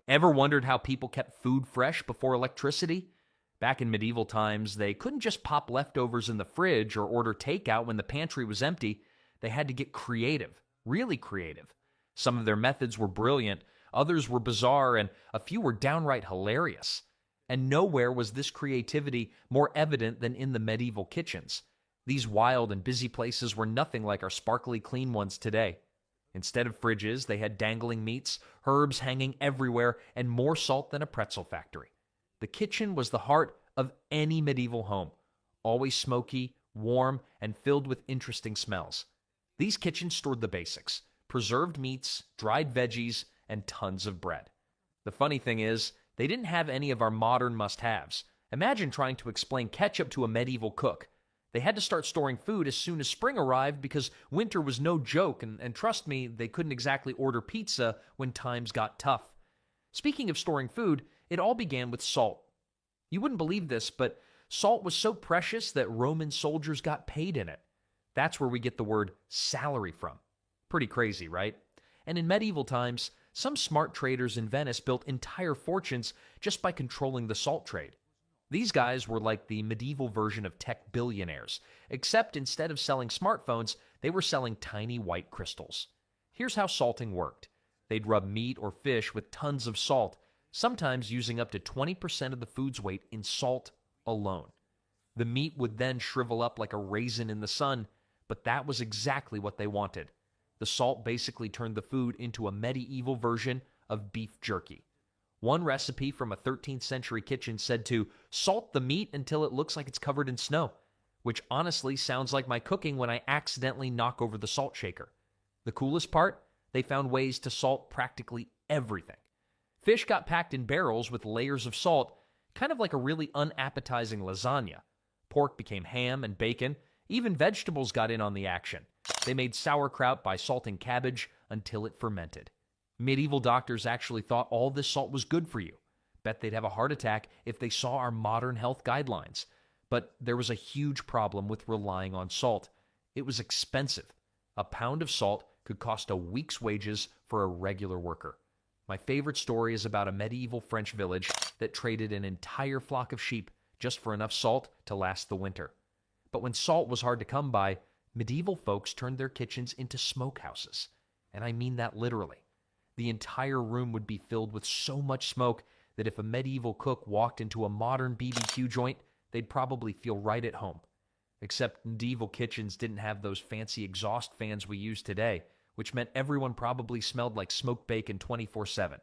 Ever wondered how people kept food fresh before electricity? Back in medieval times, they couldn't just pop leftovers in the fridge or order takeout when the pantry was empty. They had to get creative, really creative. Some of their methods were brilliant, others were bizarre, and a few were downright hilarious. And nowhere was this creativity more evident than in the medieval kitchens. These wild and busy places were nothing like our sparkly clean ones today. Instead of fridges, they had dangling meats, herbs hanging everywhere, and more salt than a pretzel factory. The kitchen was the heart of any medieval home, always smoky, warm, and filled with interesting smells. These kitchens stored the basics: preserved meats, dried veggies, and tons of bread. The funny thing is, they didn't have any of our modern must-haves. Imagine trying to explain ketchup to a medieval cook. They had to start storing food as soon as spring arrived because winter was no joke, and trust me, they couldn't exactly order pizza when times got tough. Speaking of storing food, it all began with salt. You wouldn't believe this, but salt was so precious that Roman soldiers got paid in it. That's where we get the word salary from. Pretty crazy, right? And in medieval times, some smart traders in Venice built entire fortunes just by controlling the salt trade. These guys were like the medieval version of tech billionaires, except instead of selling smartphones, they were selling tiny white crystals. Here's how salting worked. They'd rub meat or fish with tons of salt, sometimes using up to 20% of the food's weight in salt alone. The meat would then shrivel up like a raisin in the sun, but that was exactly what they wanted. The salt basically turned the food into a medieval version of beef jerky. One recipe from a 13th century kitchen said to salt the meat until it looks like it's covered in snow, which honestly sounds like my cooking when I accidentally knock over the salt shaker. The coolest part? They found ways to salt practically everything. Fish got packed in barrels with layers of salt, kind of like a really unappetizing lasagna. Pork became ham and bacon. Even vegetables got in on the action. They made sauerkraut by salting cabbage until it fermented. Medieval doctors actually thought all this salt was good for you. Bet they'd have a heart attack if they saw our modern health guidelines. But there was a huge problem with relying on salt. It was expensive. A pound of salt could cost a week's wages for a regular worker. My favorite story is about a medieval French village that traded an entire flock of sheep just for enough salt to last the winter. But when salt was hard to come by, medieval folks turned their kitchens into smokehouses. And I mean that literally. The entire room would be filled with so much smoke that if a medieval cook walked into a modern BBQ joint, they'd probably feel right at home. Except medieval kitchens didn't have those fancy exhaust fans we use today, which meant everyone probably smelled like smoked bacon 24/7.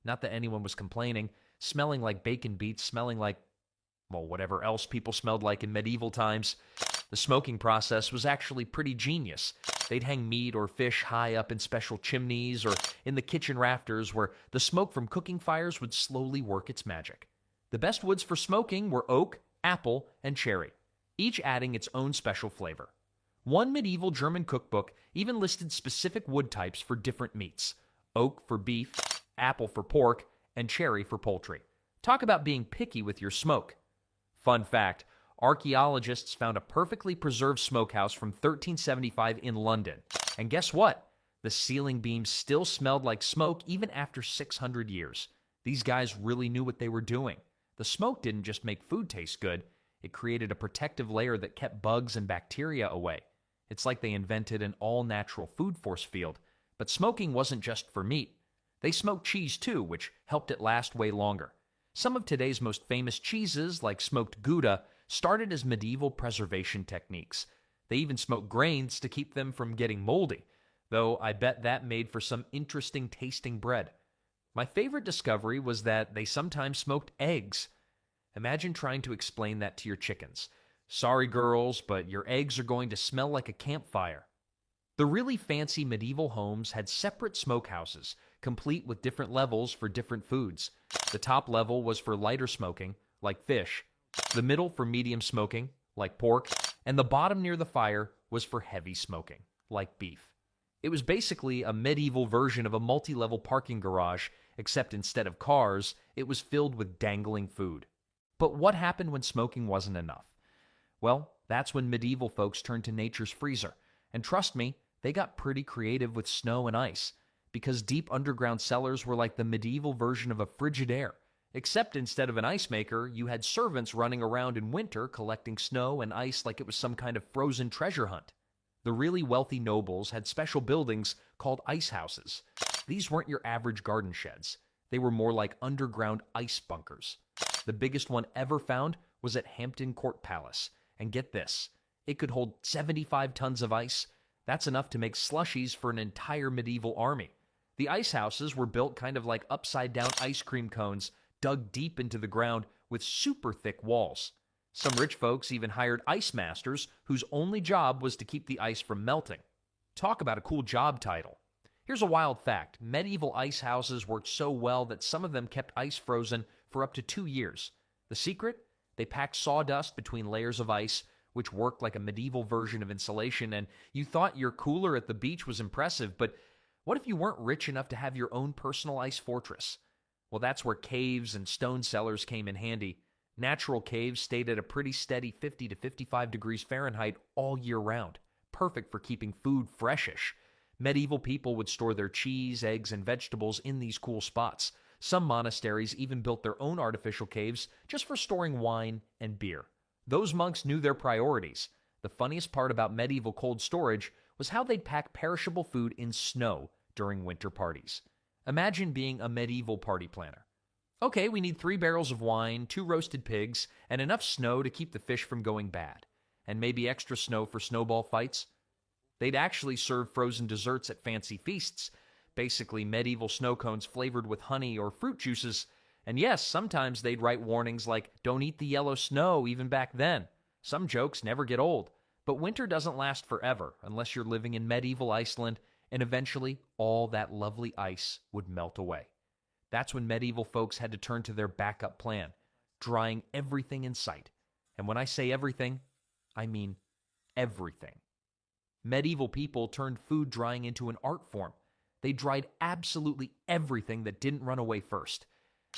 Not that anyone was complaining. Smelling like bacon beats smelling like, well, whatever else people smelled like in medieval times. The smoking process was actually pretty genius. They'd hang meat or fish high up in special chimneys or in the kitchen rafters where the smoke from cooking fires would slowly work its magic. The best woods for smoking were oak, apple, and cherry, each adding its own special flavor. One medieval German cookbook even listed specific wood types for different meats: oak for beef, apple for pork, and cherry for poultry. Talk about being picky with your smoke. Fun fact, archaeologists found a perfectly preserved smokehouse from 1375 in London. And guess what? The ceiling beams still smelled like smoke even after 600 years. These guys really knew what they were doing. The smoke didn't just make food taste good, it created a protective layer that kept bugs and bacteria away. It's like they invented an all-natural food force field. But smoking wasn't just for meat. They smoked cheese too, which helped it last way longer. Some of today's most famous cheeses, like smoked Gouda, started as medieval preservation techniques. They even smoked grains to keep them from getting moldy, though I bet that made for some interesting tasting bread. My favorite discovery was that they sometimes smoked eggs. Imagine trying to explain that to your chickens. Sorry girls, but your eggs are going to smell like a campfire. The really fancy medieval homes had separate smokehouses, complete with different levels for different foods. The top level was for lighter smoking, like fish, the middle for medium smoking, like pork, and the bottom near the fire was for heavy smoking, like beef. It was basically a medieval version of a multi-level parking garage, except instead of cars, it was filled with dangling food. But what happened when smoking wasn't enough? Well, that's when medieval folks turned to nature's freezer. And trust me, they got pretty creative with snow and ice. because deep underground cellars were like the medieval version of a Frigidaire. Except instead of an ice maker, you had servants running around in winter collecting snow and ice like it was some kind of frozen treasure hunt. The really wealthy nobles had special buildings called ice houses. These weren't your average garden sheds. They were more like underground ice bunkers. The biggest one ever found was at Hampton Court Palace. And get this, it could hold 75 tons of ice. That's enough to make slushies for an entire medieval army. The ice houses were built kind of like upside-down ice cream cones, dug deep into the ground with super thick walls. Some rich folks even hired ice masters whose only job was to keep the ice from melting. Talk about a cool job title. Here's a wild fact. Medieval ice houses worked so well that some of them kept ice frozen for up to 2 years. The secret? They packed sawdust between layers of ice, which worked like a medieval version of insulation, and you thought your cooler at the beach was impressive, but what if you weren't rich enough to have your own personal ice fortress? Well, that's where caves and stone cellars came in handy. Natural caves stayed at a pretty steady 50 to 55 degrees Fahrenheit all year round, perfect for keeping food freshish. Medieval people would store their cheese, eggs, and vegetables in these cool spots. Some monasteries even built their own artificial caves just for storing wine and beer. Those monks knew their priorities. The funniest part about medieval cold storage was how they'd pack perishable food in snow during winter parties. Imagine being a medieval party planner. Okay, we need 3 barrels of wine, 2 roasted pigs, and enough snow to keep the fish from going bad. And maybe extra snow for snowball fights. They'd actually serve frozen desserts at fancy feasts, basically medieval snow cones flavored with honey or fruit juices. And yes, sometimes they'd write warnings like, "Don't eat the yellow snow," even back then. Some jokes never get old. But winter doesn't last forever unless you're living in medieval Iceland, and eventually all that lovely ice would melt away. That's when medieval folks had to turn to their backup plan, drying everything in sight. And when I say everything, I mean everything. Medieval people turned food drying into an art form. They dried absolutely everything that didn't run away first.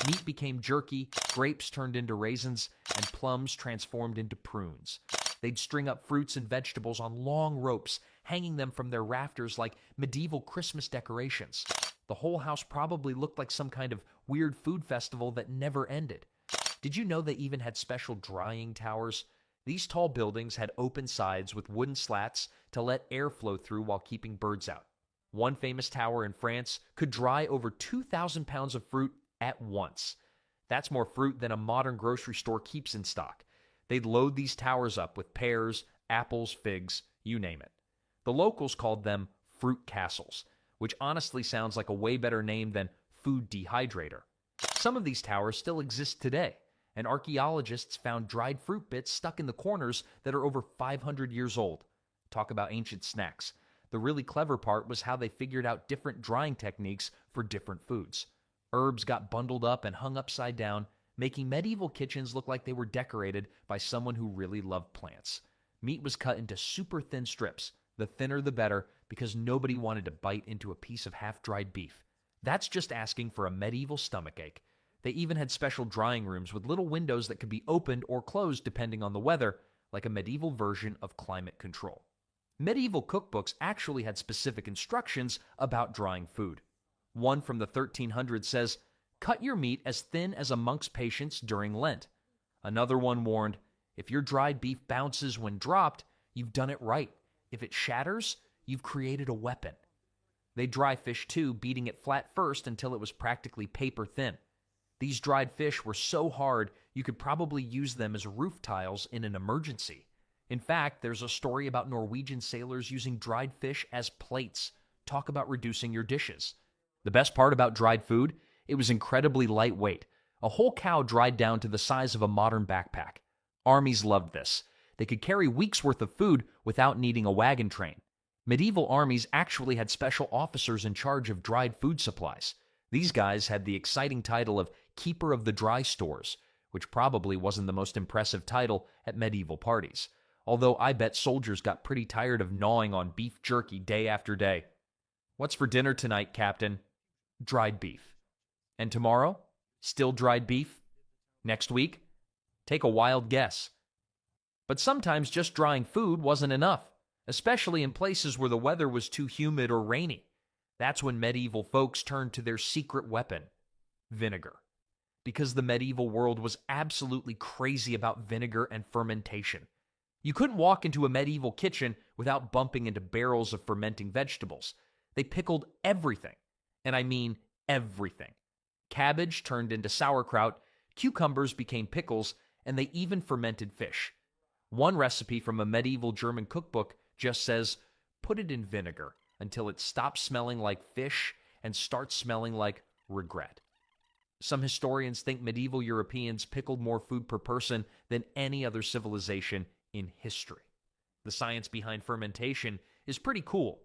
Meat became jerky, grapes turned into raisins, and plums transformed into prunes. They'd string up fruits and vegetables on long ropes, hanging them from their rafters like medieval Christmas decorations. The whole house probably looked like some kind of weird food festival that never ended. Did you know they even had special drying towers? These tall buildings had open sides with wooden slats to let air flow through while keeping birds out. One famous tower in France could dry over 2,000 pounds of fruit at once. That's more fruit than a modern grocery store keeps in stock. They'd load these towers up with pears, apples, figs, you name it. The locals called them fruit castles, which honestly sounds like a way better name than food dehydrator. Some of these towers still exist today, and archaeologists found dried fruit bits stuck in the corners that are over 500 years old. Talk about ancient snacks. The really clever part was how they figured out different drying techniques for different foods. Herbs got bundled up and hung upside down, making medieval kitchens look like they were decorated by someone who really loved plants. Meat was cut into super thin strips, the thinner the better, because nobody wanted to bite into a piece of half-dried beef. That's just asking for a medieval stomachache. They even had special drying rooms with little windows that could be opened or closed depending on the weather, like a medieval version of climate control. Medieval cookbooks actually had specific instructions about drying food. One from the 1300s says, "Cut your meat as thin as a monk's patience during Lent." Another one warned, "If your dried beef bounces when dropped, you've done it right. If it shatters, you've created a weapon." They dry fish too, beating it flat first until it was practically paper thin. These dried fish were so hard, you could probably use them as roof tiles in an emergency. In fact, there's a story about Norwegian sailors using dried fish as plates. Talk about reducing your dishes. The best part about dried food, it was incredibly lightweight. A whole cow dried down to the size of a modern backpack. Armies loved this. They could carry weeks' worth of food without needing a wagon train. Medieval armies actually had special officers in charge of dried food supplies. These guys had the exciting title of Keeper of the Dry Stores, which probably wasn't the most impressive title at medieval parties. Although I bet soldiers got pretty tired of gnawing on beef jerky day after day. "What's for dinner tonight, Captain?" "Dried beef." "And tomorrow? Still dried beef? Next week?" Take a wild guess. But sometimes just drying food wasn't enough, especially in places where the weather was too humid or rainy. That's when medieval folks turned to their secret weapon, vinegar. Because the medieval world was absolutely crazy about vinegar and fermentation. You couldn't walk into a medieval kitchen without bumping into barrels of fermenting vegetables. They pickled everything, and I mean everything. Cabbage turned into sauerkraut, cucumbers became pickles, and they even fermented fish. One recipe from a medieval German cookbook just says, put it in vinegar until it stops smelling like fish and starts smelling like regret. Some historians think medieval Europeans pickled more food per person than any other civilization in history. The science behind fermentation is pretty cool.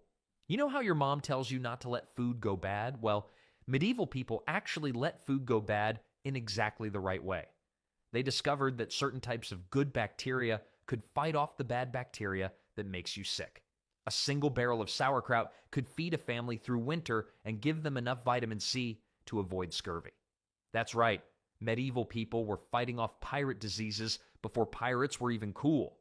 You know how your mom tells you not to let food go bad? Well, medieval people actually let food go bad in exactly the right way. They discovered that certain types of good bacteria could fight off the bad bacteria that makes you sick. A single barrel of sauerkraut could feed a family through winter and give them enough vitamin C to avoid scurvy. That's right, medieval people were fighting off pirate diseases before pirates were even cool.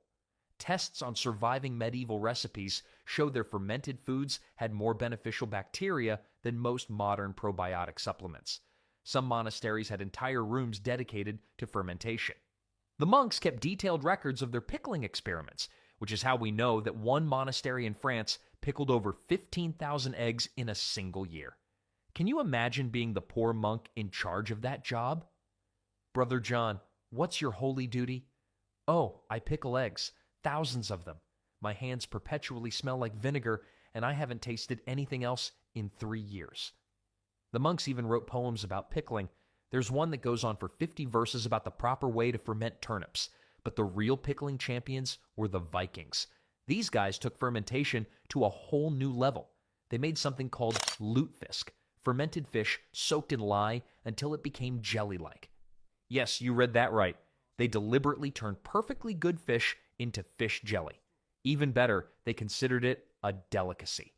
Tests on surviving medieval recipes showed their fermented foods had more beneficial bacteria than most modern probiotic supplements. Some monasteries had entire rooms dedicated to fermentation. The monks kept detailed records of their pickling experiments, which is how we know that one monastery in France pickled over 15,000 eggs in a single year. Can you imagine being the poor monk in charge of that job? Brother John, what's your holy duty? Oh, I pickle eggs, thousands of them. My hands perpetually smell like vinegar, and I haven't tasted anything else in 3 years. The monks even wrote poems about pickling. There's one that goes on for 50 verses about the proper way to ferment turnips. But the real pickling champions were the Vikings. These guys took fermentation to a whole new level. They made something called lutefisk, fermented fish soaked in lye until it became jelly-like. Yes, you read that right. They deliberately turned perfectly good fish into fish jelly. Even better, they considered it a delicacy.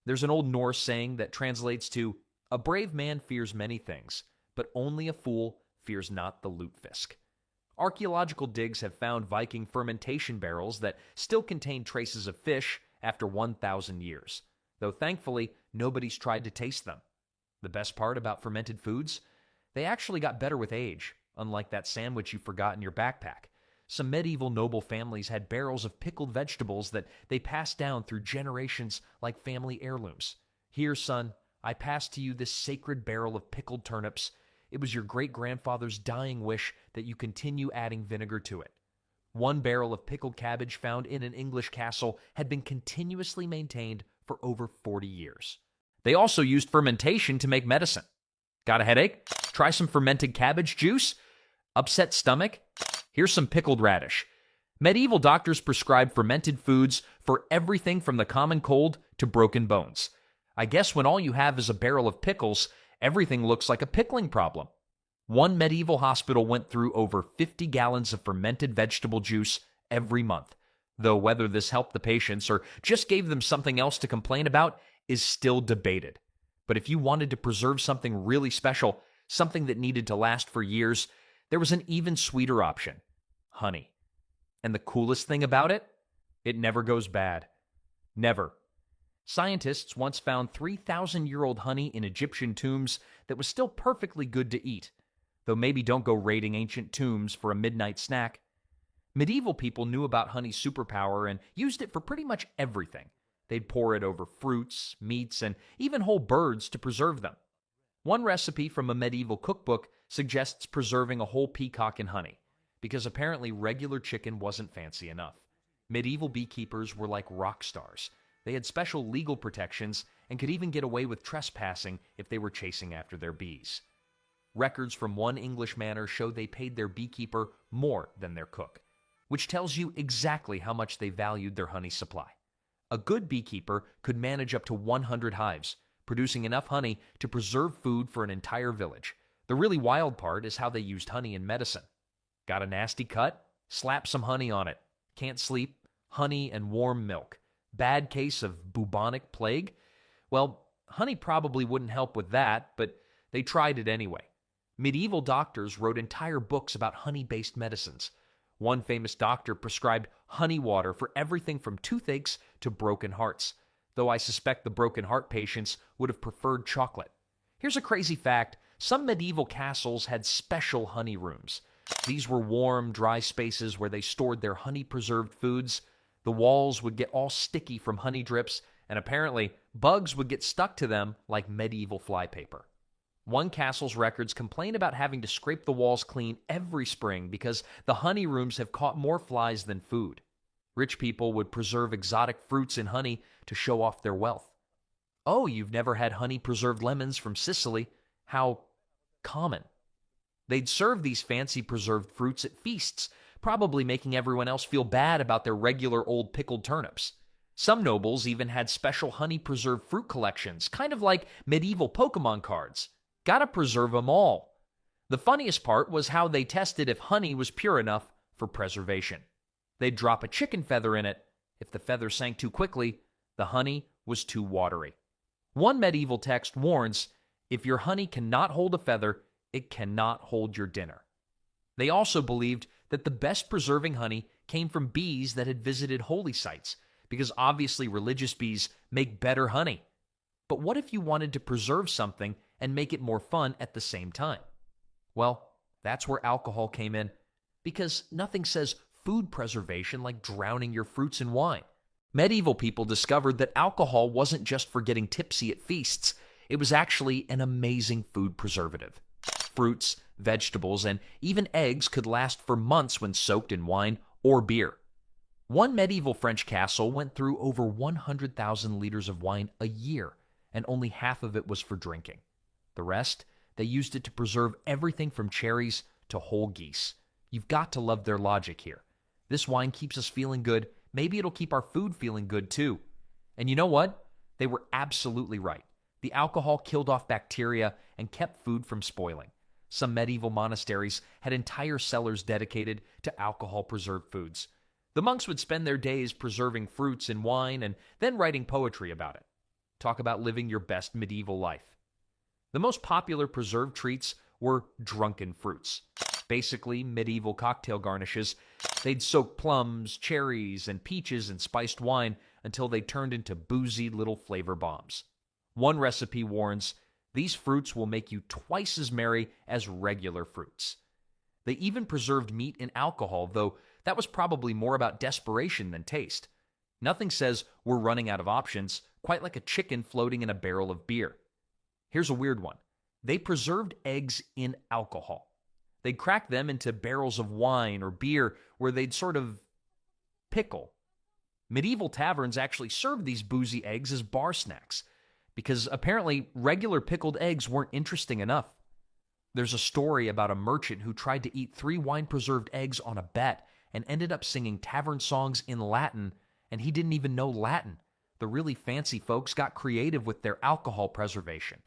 There's an old Norse saying that translates to, "A brave man fears many things, but only a fool fears not the lutefisk." Archaeological digs have found Viking fermentation barrels that still contain traces of fish after 1,000 years, though thankfully nobody's tried to taste them. The best part about fermented foods? They actually got better with age, unlike that sandwich you forgot in your backpack. Some medieval noble families had barrels of pickled vegetables that they passed down through generations like family heirlooms. Here, son, I pass to you this sacred barrel of pickled turnips. It was your great-grandfather's dying wish that you continue adding vinegar to it. One barrel of pickled cabbage found in an English castle had been continuously maintained for over 40 years. They also used fermentation to make medicine. Got a headache? Try some fermented cabbage juice? Upset stomach? Here's some pickled radish. Medieval doctors prescribed fermented foods for everything from the common cold to broken bones. I guess when all you have is a barrel of pickles, everything looks like a pickling problem. One medieval hospital went through over 50 gallons of fermented vegetable juice every month, though whether this helped the patients or just gave them something else to complain about is still debated. But if you wanted to preserve something really special, something that needed to last for years, there was an even sweeter option: honey. And the coolest thing about it? It never goes bad. Never. Scientists once found 3,000-year-old honey in Egyptian tombs that was still perfectly good to eat, though maybe don't go raiding ancient tombs for a midnight snack. Medieval people knew about honey's superpower and used it for pretty much everything. They'd pour it over fruits, meats, and even whole birds to preserve them. One recipe from a medieval cookbook suggests preserving a whole peacock in honey, because apparently regular chicken wasn't fancy enough. Medieval beekeepers were like rock stars. They had special legal protections and could even get away with trespassing if they were chasing after their bees. Records from one English manor show they paid their beekeeper more than their cook, which tells you exactly how much they valued their honey supply. A good beekeeper could manage up to 100 hives, producing enough honey to preserve food for an entire village. The really wild part is how they used honey in medicine. Got a nasty cut? Slap some honey on it. Can't sleep? Honey and warm milk. Bad case of bubonic plague? Well, honey probably wouldn't help with that, but they tried it anyway. Medieval doctors wrote entire books about honey-based medicines. One famous doctor prescribed honey water for everything from toothaches to broken hearts. though I suspect the broken heart patients would have preferred chocolate. Here's a crazy fact. Some medieval castles had special honey rooms. These were warm, dry spaces where they stored their honey-preserved foods. The walls would get all sticky from honey drips, and apparently bugs would get stuck to them like medieval flypaper. One castle's records complain about having to scrape the walls clean every spring because the honey rooms have caught more flies than food. Rich people would preserve exotic fruits in honey to show off their wealth. Oh, you've never had honey-preserved lemons from Sicily? How common. They'd serve these fancy preserved fruits at feasts, probably making everyone else feel bad about their regular old pickled turnips. Some nobles even had special honey-preserved fruit collections, kind of like medieval Pokemon cards. Gotta preserve them all. The funniest part was how they tested if honey was pure enough for preservation. They'd drop a chicken feather in it. If the feather sank too quickly, the honey was too watery. One medieval text warns, if your honey cannot hold a feather, it cannot hold your dinner. They also believed that the best preserving honey came from bees that had visited holy sites, because obviously religious bees make better honey. But what if you wanted to preserve something and make it more fun at the same time? Well, that's where alcohol came in, because nothing says food preservation like drowning your fruits in wine. Medieval people discovered that alcohol wasn't just for getting tipsy at feasts, it was actually an amazing food preservative. Fruits, vegetables, and even eggs could last for months when soaked in wine or beer. One medieval French castle went through over 100,000 liters of wine a year, and only half of it was for drinking. The rest, they used it to preserve everything from cherries to whole geese. You've got to love their logic here. This wine keeps us feeling good. Maybe it'll keep our food feeling good too. And you know what? They were absolutely right. The alcohol killed off bacteria and kept food from spoiling. Some medieval monasteries had entire cellars dedicated to alcohol-preserved foods. The monks would spend their days preserving fruits in wine and then writing poetry about it. Talk about living your best medieval life. The most popular preserved treats were drunken fruits. Basically, medieval cocktail garnishes. They'd soak plums, cherries, and peaches in spiced wine until they turned into boozy little flavor bombs. One recipe warns, these fruits will make you twice as merry as regular fruits. They even preserved meat in alcohol, though that was probably more about desperation than taste. Nothing says we're running out of options, quite like a chicken floating in a barrel of beer. Here's a weird one. They preserved eggs in alcohol. They'd crack them into barrels of wine or beer where they'd sort of pickle. Medieval taverns actually served these boozy eggs as bar snacks, because apparently regular pickled eggs weren't interesting enough. There's a story about a merchant who tried to eat 3 wine-preserved eggs on a bet and ended up singing tavern songs in Latin, and he didn't even know Latin. The really fancy folks got creative with their alcohol preservation.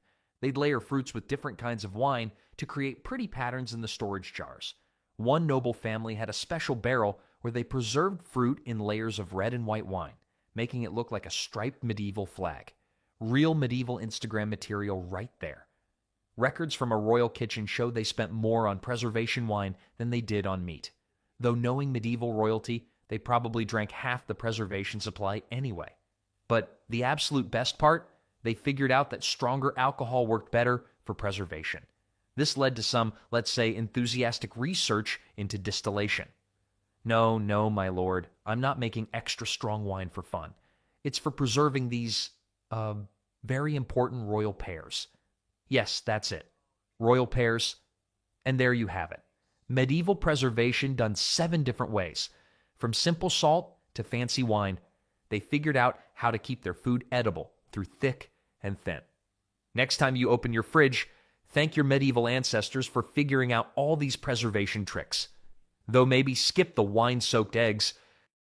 They'd layer fruits with different kinds of wine to create pretty patterns in the storage jars. One noble family had a special barrel where they preserved fruit in layers of red and white wine, making it look like a striped medieval flag. Real medieval Instagram material right there. Records from a royal kitchen show they spent more on preservation wine than they did on meat. Though knowing medieval royalty, they probably drank half the preservation supply anyway. But the absolute best part, they figured out that stronger alcohol worked better for preservation. This led to some, let's say, enthusiastic research into distillation. No, my lord, I'm not making extra strong wine for fun. It's for preserving these, very important royal pears. Yes, that's it. Royal pears. And there you have it. Medieval preservation done 7 different ways. From simple salt to fancy wine, they figured out how to keep their food edible through thick and thin. Next time you open your fridge, thank your medieval ancestors for figuring out all these preservation tricks. Though maybe skip the wine-soaked eggs,